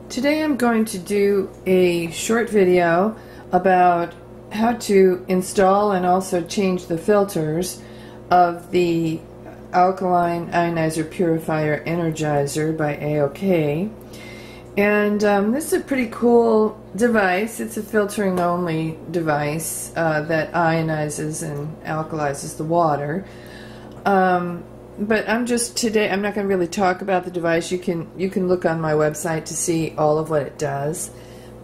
Today I'm going to do a short video about how to install and also change the filters of the Alkaline Ionizer Purifier Energizer by AOK. And this is a pretty cool device. It's a filtering only device that ionizes and alkalizes the water. But I'm not going to really talk about the device. You can look on my website to see all of what it does.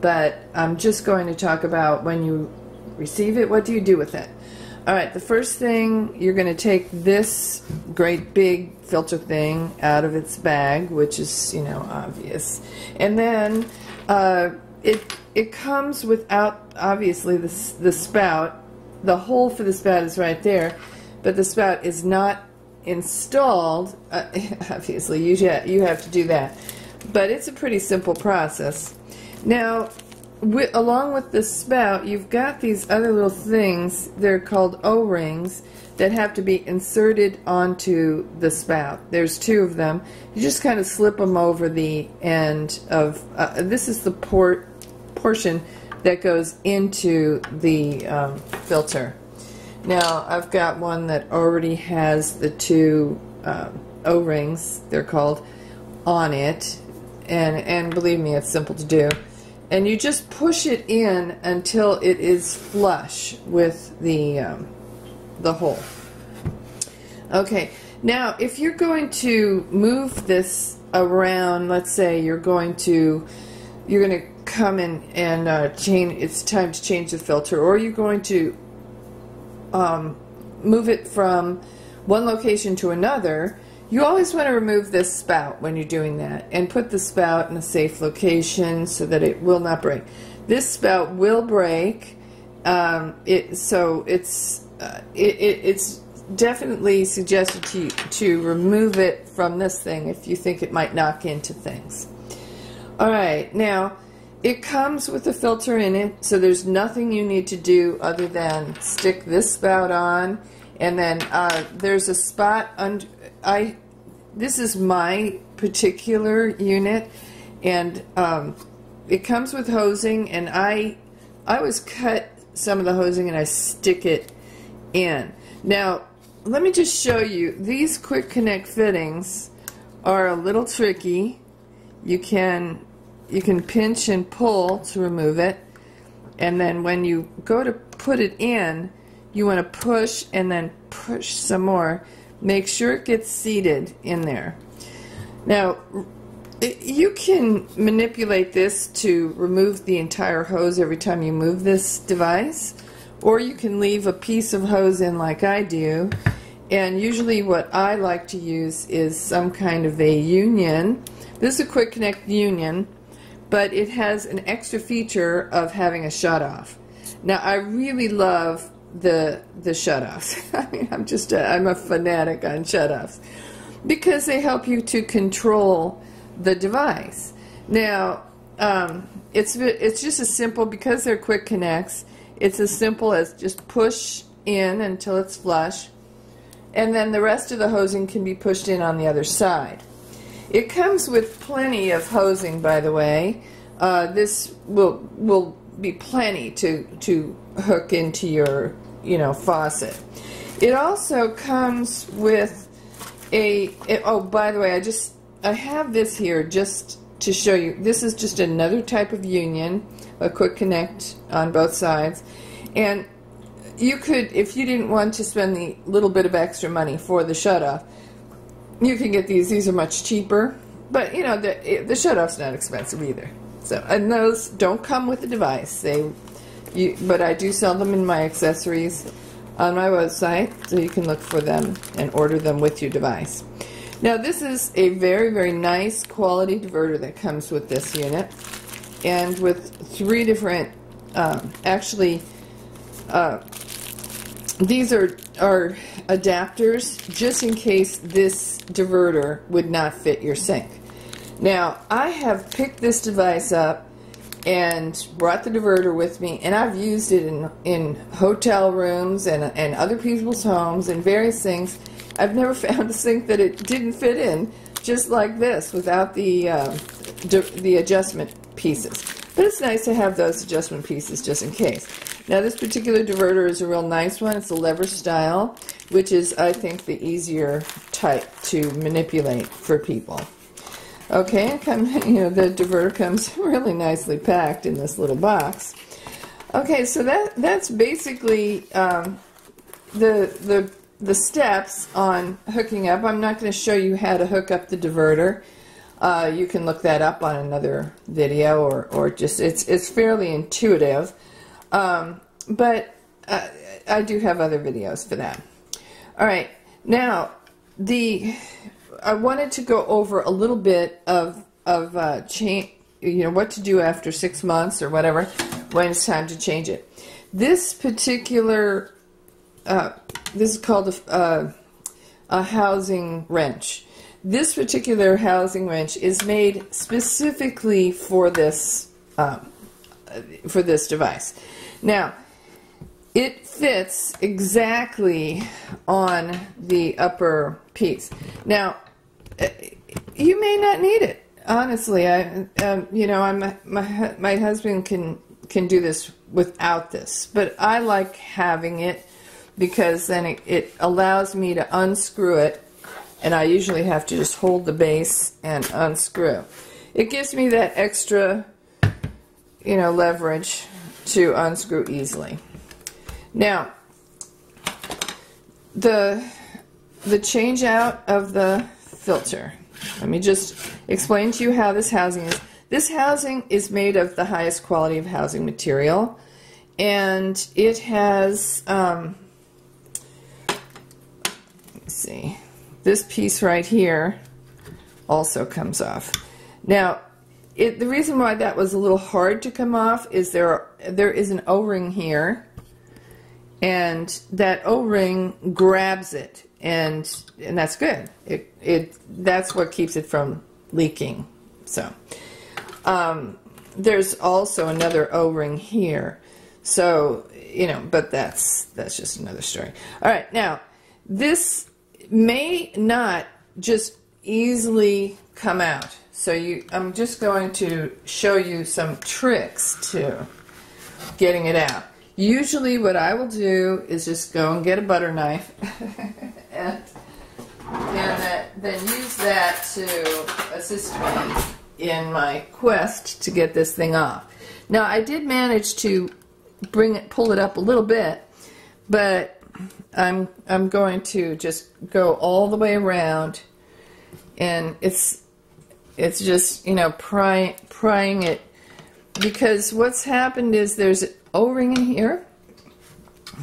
But I'm just going to talk about when you receive it, what do you do with it? Alright, the first thing, you're going to take this great big filter thing out of its bag, which is, obvious. And then it comes without, obviously, the spout. The hole for the spout is right there, but the spout is not installed. Obviously, you have to do that. But it's a pretty simple process. Now, along with the spout, you've got these other little things. They're called O-rings that have to be inserted onto the spout. There's two of them. You just kind of slip them over the end of, this is the portion that goes into the filter. Now, I've got one that already has the two O-rings, they're called, on it. And believe me, it's simple to do. And you just push it in until it is flush with the hole. Okay, now if you're going to move this around, let's say you're going to come in and change, it's time to change the filter, or you're going to move it from one location to another, you always want to remove this spout when you're doing that and put the spout in a safe location so that it will not break. This spout will break, so it's definitely suggested to remove it from this thing if you think it might knock into things. Alright, now it comes with a filter in it, so there's nothing you need to do other than stick this spout on, and then there's a spot under. This is my particular unit, and it comes with hosing, and I always cut some of the hosing and I stick it in. Now, let me just show you. These quick connect fittings are a little tricky. You can pinch and pull to remove it, and then when you go to put it in, you want to push and then push some more. Make sure it gets seated in there. Now, you can manipulate this to remove the entire hose every time you move this device, or you can leave a piece of hose in like I do. And usually what I like to use is some kind of a union. This is a quick connect union, but it has an extra feature of having a shutoff. Now, I really love the shutoffs. I mean, I'm a fanatic on shutoffs because they help you to control the device. Now, it's just as simple, because they're quick connects, it's as simple as just push in until it's flush, and then the rest of the hosing can be pushed in on the other side. It comes with plenty of hosing, by the way. This will be plenty to hook into your faucet. It also comes with oh, by the way, I have this here just to show you. This is just another type of union, a quick connect on both sides. And you could, if you didn't want to spend the little bit of extra money for the shutoff, you can get these. These are much cheaper, but the shutoff's not expensive either. So, and those don't come with the device. But I do sell them in my accessories on my website, so you can look for them and order them with your device. Now, this is a very, very nice quality diverter that comes with this unit, and with three different, these are adapters just in case this diverter would not fit your sink. Now, I have picked this device up and brought the diverter with me, and I've used it in hotel rooms and other people's homes and various things. I've never found a sink that it didn't fit in, just like this, without the the adjustment pieces. But it's nice to have those adjustment pieces just in case. Now this particular diverter is a real nice one. It's a lever style, which is, I think, the easier type to manipulate for people. Okay, the diverter comes really nicely packed in this little box. Okay, so that's basically the steps on hooking up. I'm not going to show you how to hook up the diverter. You can look that up on another video, or just it's fairly intuitive. But I do have other videos for that. All right, now I wanted to go over a little bit of change, what to do after 6 months or whatever when it's time to change it. This particular this is called a housing wrench. This particular housing wrench is made specifically for this device. Now, it fits exactly on the upper piece. Now, you may not need it. Honestly, my husband can do this without this, but I like having it because then it allows me to unscrew it, and I usually have to just hold the base and unscrew. It gives me that extra, leverage to unscrew easily. Now, the change out of the filter. Let me just explain to you how this housing is. This housing is made of the highest quality of housing material, and it has, let's see, this piece right here also comes off. Now, the reason why that was a little hard to come off is there is an O-ring here, and that O-ring grabs it, and that's good. That's what keeps it from leaking. So there's also another O-ring here. So but that's just another story. All right, now this may not just easily come out. So I'm just going to show you some tricks to getting it out. Usually what I will do is just go and get a butter knife and then use that to assist me in my quest to get this thing off. Now, I did manage to pull it up a little bit, but I'm going to just go all the way around, and it's just prying it, because what's happened is there's an O-ring in here,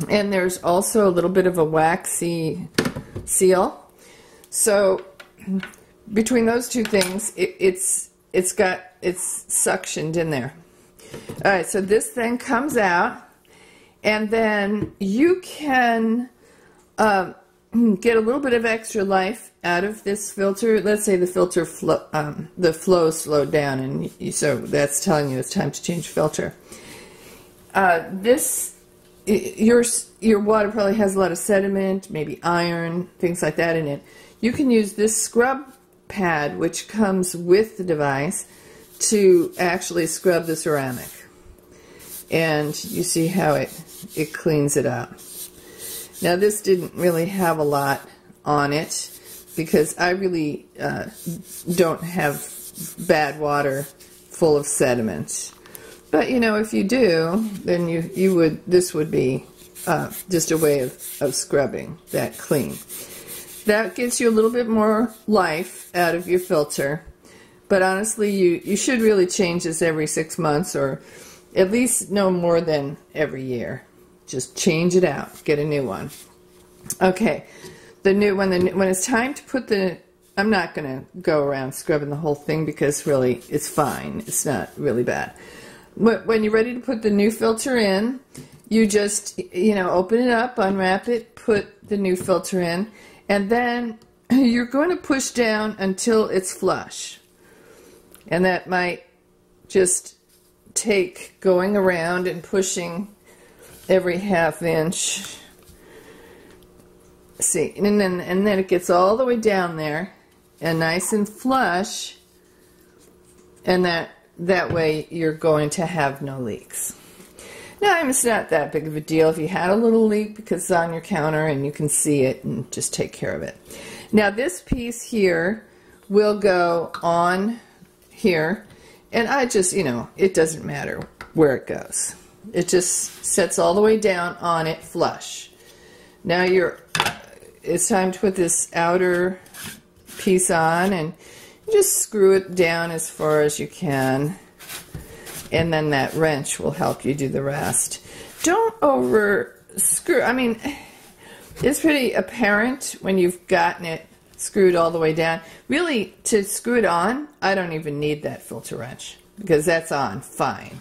and there's also a little bit of a waxy seal. So between those two things, it's suctioned in there. All right, so this thing comes out, and then you can get a little bit of extra life out of this filter. Let's say the filter the flow slowed down, and so that's telling you it's time to change filter. Your water probably has a lot of sediment, maybe iron, things like that in it. You can use this scrub pad, which comes with the device, to actually scrub the ceramic. And you see how it cleans it up. Now, this didn't really have a lot on it, because I really don't have bad water full of sediment. But if you do, then this would be just a way of scrubbing that clean. That gets you a little bit more life out of your filter. But honestly, you should really change this every 6 months, or at least no more than every year. Just change it out. Get a new one. Okay. When it's time to put I'm not going to go around scrubbing the whole thing, because really it's fine. It's not really bad. But when you're ready to put the new filter in, you just, open it up, unwrap it, put the new filter in, and then you're going to push down until it's flush. And that might just take going around and pushing every ½ inch. See, and then it gets all the way down there and nice and flush. And that way you're going to have no leaks. Now, it's not that big of a deal if you had a little leak because it's on your counter and you can see it and just take care of it. Now, this piece here will go on here, and I just, it doesn't matter where it goes. It just sets all the way down on it flush. Now it's time to put this outer piece on, and you just screw it down as far as you can. And then that wrench will help you do the rest. Don't over screw. I mean, it's pretty apparent when you've gotten it screwed all the way down. Really, to screw it on, I don't even need that filter wrench because that's on fine.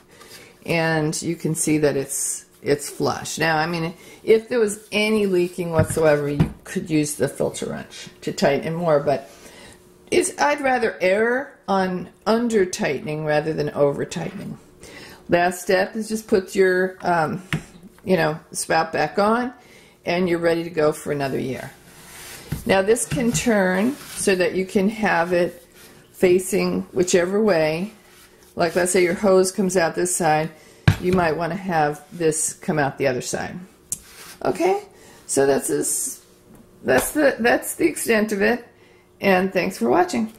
And you can see that it's flush. Now, I mean, if there was any leaking whatsoever, you could use the filter wrench to tighten it more, but I'd rather err on under tightening rather than over tightening. Last step is just put your spout back on, and you're ready to go for another year. Now this can turn so that you can have it facing whichever way. Like, let's say your hose comes out this side, you might want to have this come out the other side. Okay, so that's the extent of it, and thanks for watching.